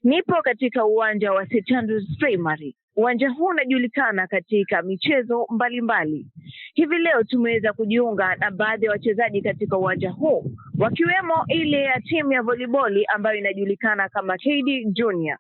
Nipo katika uwanja wa St. Andrews Primary. Uwanja huu unajulikana katika michezo mbalimbali. Hivi leo tumeweza kujiunga na baadhi ya wachezaji katika uwanja huu, wakiwemo ile ya timu ya volleyball ambayo inajulikana kama KD Junior.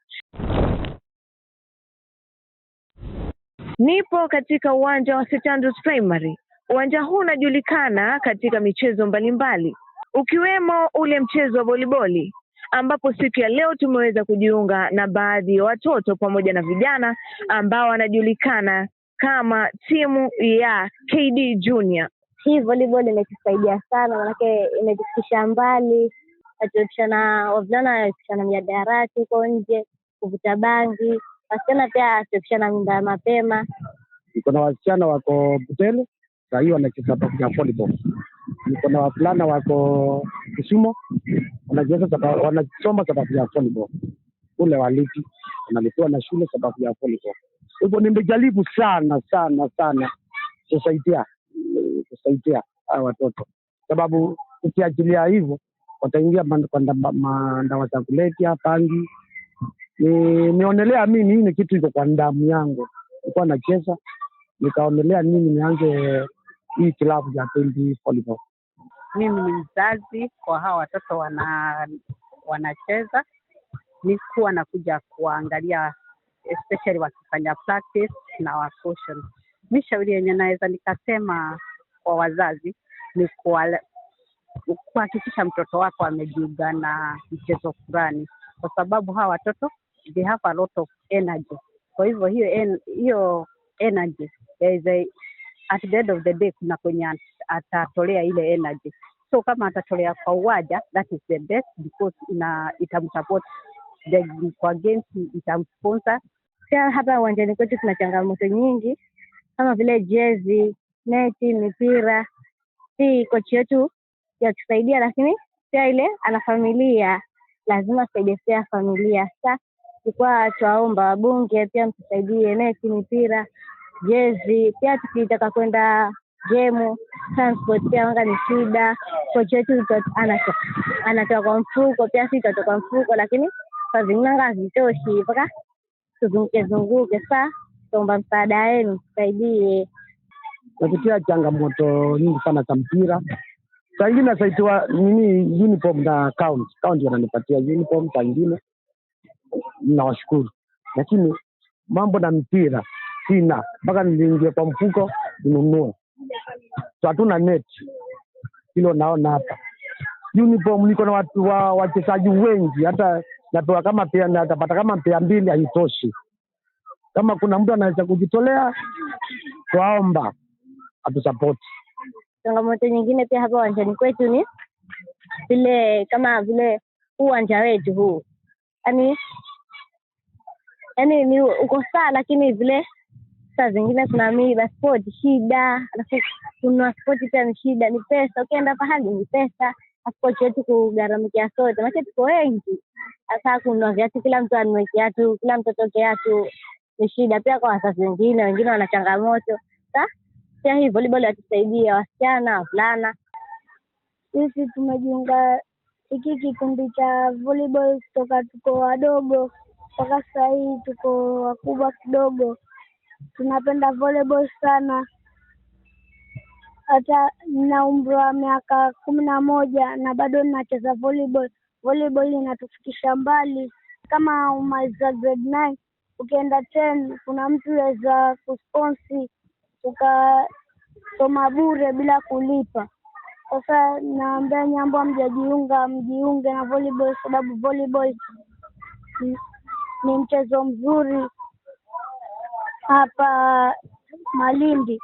Nipo katika uwanja wa St. Andrews Primary. Uwanja huu unajulikana katika michezo mbalimbali, ukiwemo ule mchezo wa volleyball, ambapo siku ya leo tumeweza kujiunga na baadhi ya watoto pamoja na vijana ambao wanajulikana kama timu ya KD Junior. Hii volleyball imetusaidia sana, manake imetufikisha mbali. Tunafikishana wavulana, tunafikishana miadarati huko nje, kuvuta bangi. Wasichana pia tunafikishana mimba mapema. Niko na wasichana wako Butele, sasa hiyo wanacheza volleyball. Niko na wavulana wako Kisumu, wanasoma sababu ya volleyball. Ule waliki wanalikuwa na shule sababu ya volleyball. Hivyo nimejaribu sana kusaidia hao watoto, sababu ukiachilia hivyo wataingia madawa za kulevya, bangi. Nionelea mimi hii ni kitu iko kwa damu yangu. Nilikuwa nacheza, nikaonelea mimi nianze hii klabu ya KD volleyball. Mimi ni mzazi kwa hawa watoto wanacheza. Nilikuwa nakuja kuangalia, especially wakifanya practice na wakosho. Mishauri yenye naweza nikasema kwa wazazi ni kuhakikisha mtoto wako amejiunga na mchezo fulani, kwa sababu hawa watoto they have a lot of energy. Kwa hivyo hiyo energy at the end of the day kuna kwenye atatolea ile energy. So kama atatolea kwa uwanja, that is the best, because itamsupport kwa games, itamsponsor. Pia hapa uwanjani kwetu kuna changamoto nyingi kama vile jezi, neti, mipira. Si coach yetu yatusaidia, lakini pia ile ana familia, lazima saidie familia. Sasa tulikuwa tuwaomba wabunge pia mtusaidie neti, mipira, jezi. Pia tukitaka kwenda game, transport pia wanga ni shida. Coach yetu anatoa kwa mfuko, pia sisi tutatoa mfuko, lakini kwa zingine hazitoshi mpaka tuzunguke. Sasa tuomba msaada wenu, tusaidie. Napitia changamoto nyingi sana za mpira. Saa ingine nasaitiwa uniform na county wananipatia uniform, saa ingine nawashukuru. Lakini mambo na mpira sina, mpaka niingie kwa mfuko ninunue. So hatuna net. Hilo naona hapa. Uniform niko na watu wachezaji wengi, hata natoa kama pia natapata kama pia 2 haitoshi. Kama kuna mtu anaweza kujitolea, tuomba atusupport. Changamoto nyingine pia hapa uwanjani kwetu ni vile kama vile uwanja wetu huu. Yaani ni uko sawa, lakini vile saa zingine kuna mila sport shida, alafu kuna sport pia ni shida, ni pesa. Ukienda pahali ni pesa, sport yetu kugharamikia sote, maana tuko wengi. Sasa kuna viatu, kila mtu anunue kiatu, kila mtoto kiatu, ni shida pia kwa wazazi wengine wana changamoto. Sasa pia hii volleyball yatusaidia wasichana, wavulana. Sisi tumejiunga hiki kikundi cha volleyball kutoka tuko wadogo mpaka sasa hivi tuko wakubwa kidogo. Tunapenda volleyball sana. Hata nina umri wa miaka 11 na bado ninacheza volleyball. Volleyball inatufikisha mbali. Kama umaliza grade 9 ukienda 10, kuna mtu anaweza kusponsor ukasoma bure bila kulipa. Sasa naambia nyambo mjiunge na volleyball, sababu volleyball ni mchezo mzuri hapa Malindi.